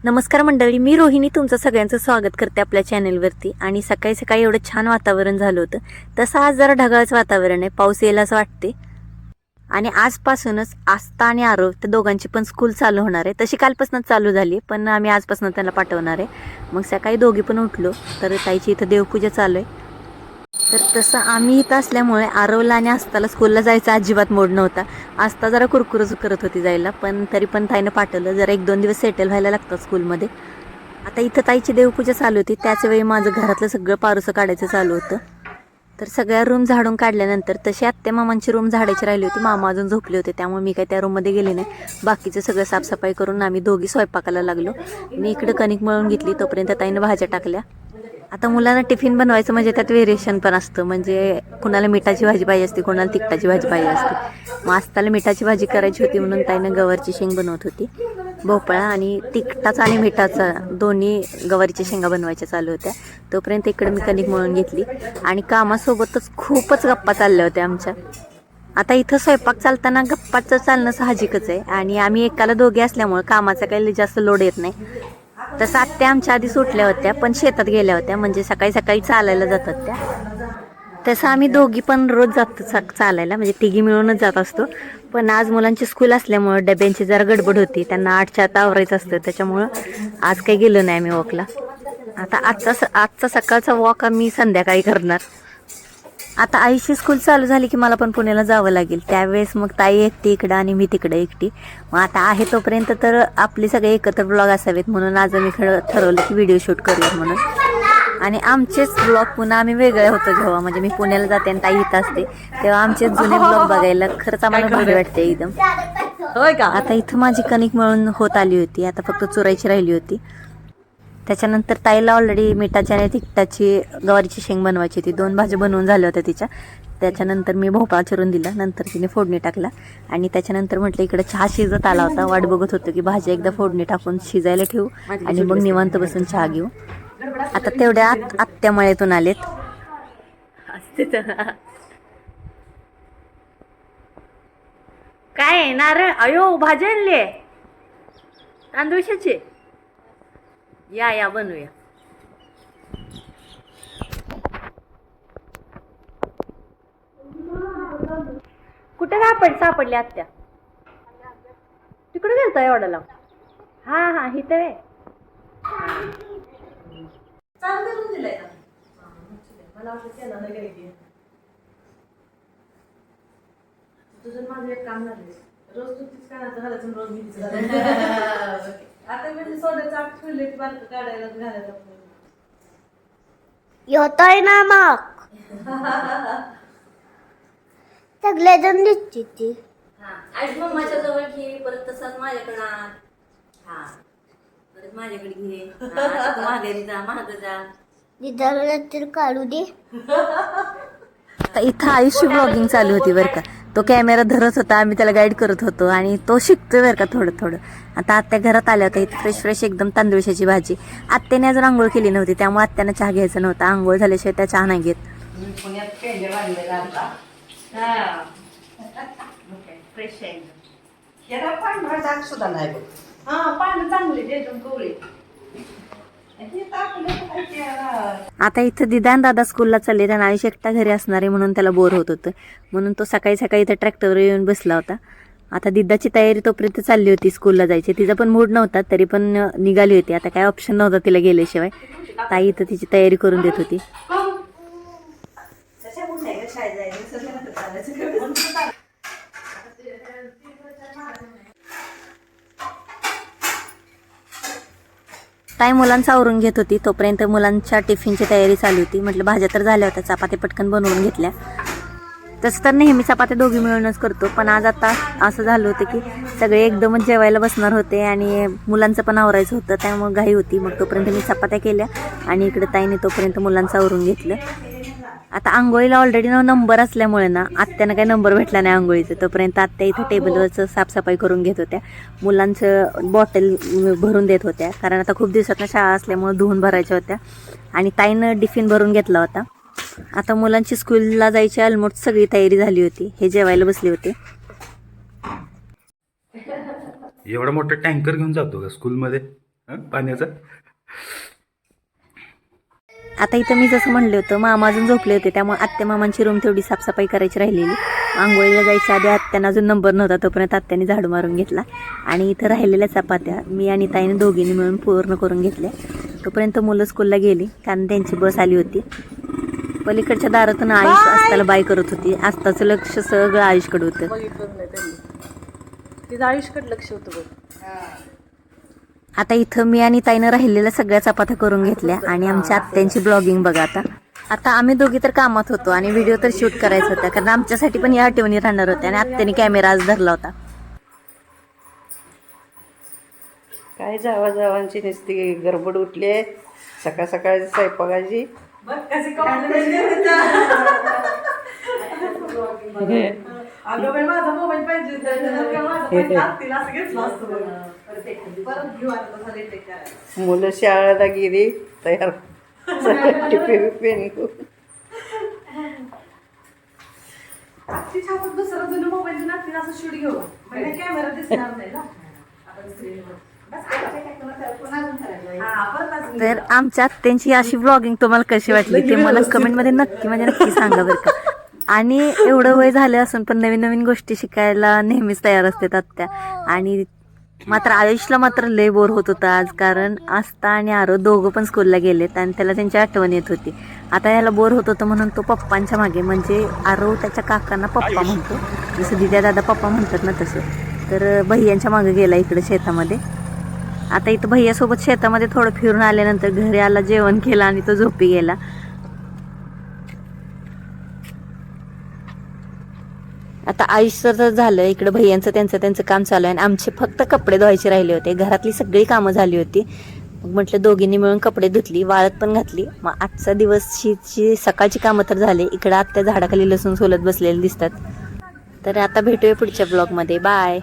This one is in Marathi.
नमस्कार मंडळी, मी रोहिणी तुमचं सगळ्यांचं स्वागत करते आपल्या चॅनेलवरती. आणि सकाळी सकाळी एवढं छान वातावरण झालं होतं. तसं आज जरा ढगाळच वातावरण आहे, पाऊस येईल असं वाटते. आणि आजपासूनच आस्था आणि आरव त्या दोघांची पण स्कूल चालू होणार आहे. तशी कालपासूनच चालू झाली, पण आम्ही आजपासून त्यांना पाठवणार आहे. मग सकाळी दोघी पण उठलो तर ताईची इथं देवपूजा चालू आहे. तर तसं आम्ही इथं असल्यामुळे आरवला आणि आस्थाला स्कूलला जायचा अजिबात मूड नव्हता. आस्था जरा कुरकुरच करत होती जायला, पण तरी पण ताईनं पाठवलं. जरा 1-2 दिवस सेटल व्हायला लागतात स्कूलमध्ये. आता इथं ताईची देवपूजा चालू होती, त्याच वेळी माझं घरातलं सगळं पारुसं काढायचं चालू होतं. तर सगळ्या रूम झाडून काढल्यानंतर तशी आत्या मामांची रूम झाडायची राहिली होती. मामा अजून झोपले होते, त्यामुळे मी काही त्या रूममध्ये गेले नाही. बाकीचं सगळं साफसफाई करून आम्ही दोघी स्वयंपाकाला लागलो. मी इकडं कणिक मळून घेतली, तोपर्यंत ताईनं भाज्या टाकल्या. आता मुलांना टिफिन बनवायचं म्हणजे त्यात व्हेरिएशन पण असतं. म्हणजे कुणाला मिठाची भाजी पाहिजे असते, कोणाला तिखटाची भाजी पाहिजे असते. मग आस्ताला मिठाची भाजी करायची होती म्हणून ताईनं गवारची शेंग बनवत होती. भोपळा आणि तिखटाचा आणि मिठाचा दोन्ही गवारीच्या शेंगा बनवायच्या चालू होत्या. तोपर्यंत इकडे मी कणिक मळून घेतली आणि कामासोबतच खूपच गप्पा चालल्या होत्या आमच्या. आता इथं स्वयंपाक चालताना गप्पाचं चालणं साहजिकच आहे. आणि आम्ही एकाला दोघे असल्यामुळे कामाचा काही जास्त लोड येत नाही. तसं आत्या आमच्या आधी सुटल्या होत्या, पण शेतात गेल्या होत्या. म्हणजे सकाळी सकाळी चालायला जातात त्या. तसं आम्ही दोघी पण रोज जातो चालायला, म्हणजे तिघी मिळूनच जात असतो. पण आज मुलांची स्कूल असल्यामुळं डब्यांची जरा गडबड होती, त्यांना 8च्या आत आवरायचं असतं. त्याच्यामुळं आज काही गेलो नाही आम्ही वॉकला. आता आजचा सकाळचा वॉक आम्ही संध्याकाळी करणार. आता आईची स्कूल चालू झाली की मला पण पुण्याला जावं लागेल. त्यावेळेस मग ताई एकटी इकडं आणि मी तिकडं एकटी. मग आता आहे तोपर्यंत तर आपले सगळे एकत्र ब्लॉग असावेत, म्हणून आज आम्ही ठरवलं की व्हिडिओ शूट करूया म्हणून. आणि आमचेच ब्लॉग पुन्हा आम्ही वेगळे होतो जेव्हा, म्हणजे मी पुण्याला जाते आणि ताई इथं असते, तेव्हा आमचेच जुने ब्लॉग बघायला खरंच आम्हाला भारी वाटते एकदम. होय का. आता इथं माझी कणिक मळून होत आली होती, आता फक्त चुरायची राहिली होती. त्याच्यानंतर ताईला ऑलरेडी मिठाची आणि तिखटाची गवारीची शेंग बनवायची होती. 2 भाज्या बनवून झाल्या होत्या तिच्या. त्याच्यानंतर मी भोपळा चिरून दिला, नंतर तिने फोडणी टाकला. आणि त्याच्यानंतर म्हटलं इकडे चहा शिजत आला होता, वाट बघत होतो की भाज्या एकदा फोडणी टाकून शिजायला ठेवू आणि मग निवांत बसून चहा घेऊ. आता तेवढ्या आत्या मळ्यातून आलेत. काय नारळ, अयो भाज्या आणले तांदूळशाचे. या बनवूया. कुठे सापडली आत्या? तिकडे गेलता एवढा लांब? हा इथं आहे. तुझं माझं एक काम झालं, रोज तू तीच कानाचं घालायचं, रोज मी तीच घालायचं. आता म्हणजे सोन्याचं आठ ठेवले की बारकं काढायला घालायला येतोय ना मग सगळे जण दिसते ती. आज मम्माच्या जवळ घे, परत तसाच माझ्याकडे आण. हा परत माझ्याकडे घे, माघारी जा, माग जा. दिदाला तर काढू दे. आता इथं आयुष्य ब्लॉगिंग चालू होती बरं का. तो कॅमेरा धरत होता, आम्ही त्याला गाईड करत होतो आणि तो शिकतोय बरं का थोडं थोडं. आता आत्या घरात आल्या होत्या. इथं फ्रेश एकदम तांदूळशाची भाजी. आत्याने अजून आंघोळ केली नव्हती, त्यामुळे आत्यानं चहा घ्यायचा नव्हता. आंघोळ झाल्याशिवाय त्या चहा नाही घेत. फ्रेश आहे आता इथं दिदा आणि दादा स्कूलला चालले. आणि आयुष एकटा घरी असणार आहे म्हणून त्याला बोर होत होतं, म्हणून तो सकाळी सकाळी इथं ट्रॅक्टरवर येऊन बसला होता. आता दिदाची तयारी तोपर्यंत चालली होती स्कूलला जायची. तिचा पण मूड नव्हता, तरी पण निघाली होती. आता काय ऑप्शन नव्हता तिला गेल्याशिवाय. ताई इथं तिची तयारी करून देत होती. ताई मुलांचं आवरून घेत होती, तोपर्यंत मुलांच्या टिफिनची तयारी चालू होती. म्हटलं भाज्या तर झाल्या होत्या, चपात्या पटकन बनवून घेतल्या. तसं तर नेहमी चपात्या दोघी मिळूनच करतो, पण आज आता असं झालं होतं की सगळे एकदमच जेवायला बसणार होते आणि मुलांचं पण आवरायचं होतं, त्यामुळे घाई होती. मग तोपर्यंत मी चपात्या केल्या आणि इकडे ताईने तोपर्यंत मुलांचं आवरून घेतलं. आता आंघोळीला ऑलरेडी नंबर असल्यामुळे ना आत्यानं काही नंबर भेटला नाही आंघोळीचं. तोपर्यंत आत्या इथं टेबलवरचं साफसफाई करून घेत होत्या. मुलांचं बॉटल भरून देत होत्या, कारण आता खूप दिवसातनं शाळा असल्यामुळे धुवून भरायच्या होत्या. आणि ताईनं टिफिन भरून घेतला होता. आता मुलांची स्कूलला जायची ऑलमोस्ट सगळी तयारी झाली होती. हे जेवायला बसले होते. एवढा मोठा टँकर घेऊन जातो का स्कूलमध्ये? पाण्याचा. आता इथं मी जसं म्हणलं होतं मामा अजून झोपले होते, त्यामुळे आत्या मामांची रूम तेवढी साफसफाई करायची राहिलेली. आंघोळीला जायच्या आधी आत्यानं अजून नंबर नव्हता, तोपर्यंत आत्याने झाडू मारून घेतला. आणि इथं राहिलेल्या चपात्या मी आणि ताईने दोघींनी मिळून पूर्ण करून घेतल्या. तोपर्यंत मुलं स्कूलला गेली, कारण त्यांची बस आली होती. पलीकडच्या दारातून आयुष आस्ताला बाय करत होती. आस्ताचं लक्ष सगळं आयुषकडे होतं. तिचं आयुषकडे लक्ष होतं बघ. आता इथं मी आणि ताईनं राहिलेल्या सगळ्या चपात्या करून घेतल्या आणि आमच्या आत्यांची ब्लॉगिंग बघा. आता आम्ही दोघी तर कामात होतो आणि व्हिडिओ तर शूट करायचा होता, कारण आमच्यासाठी पण या आठवणी राहणार होत्या. आणि आत्याने कॅमेरा आज धरला होता. काय जावांची नुसती गडबड उठली आहे सकाळ सकाळची स्वयंपाकाची. मुलं शाळेला गेली तयार टिफिन तर आमच्या आत्यांची अशी ब्लॉगिंग तुम्हाला कशी वाटली ते मला कमेंटमध्ये नक्की सांगा बरं का. आणि एवढं वय झालं असून पण नवीन नवीन गोष्टी शिकायला नेहमीच तयार असतात आत्या. आणि मात्र आयुषला मात्र लय बोर होत होता आज, कारण आस्था आणि आरो दोघं पण स्कूलला गेलेत आणि त्याला त्यांची आठवण येत होती. आता याला बोर होत होतं म्हणून तो पप्पांच्या मागे, म्हणजे आरो त्याच्या काकांना पप्पा म्हणतो, जसं दिद्या दादा पप्पा म्हणतात ना तसं. तर भैयांच्या मागे गेला इकडे शेतामध्ये. आता इथं भैयासोबत शेतामध्ये थोडं फिरून आल्यानंतर घरी आला, जेवण केलं आणि तो झोपी गेला. आता आयुष्य तर झालं, इकडे भैयांचं त्यांचं काम चालू आहे आणि आमचे फक्त कपडे धुवायचे राहिले होते. घरातली सगळी कामं झाली होती. मग म्हटलं दोघींनी मिळून कपडे धुतली, वाळत पण घातली. मग आजचा दिवसची सकाळची कामं तर झाले. इकडं आत्या झाडाखाली लसूण सोलत बसलेले दिसतात. तर आता भेटूया पुढच्या ब्लॉगमध्ये. बाय.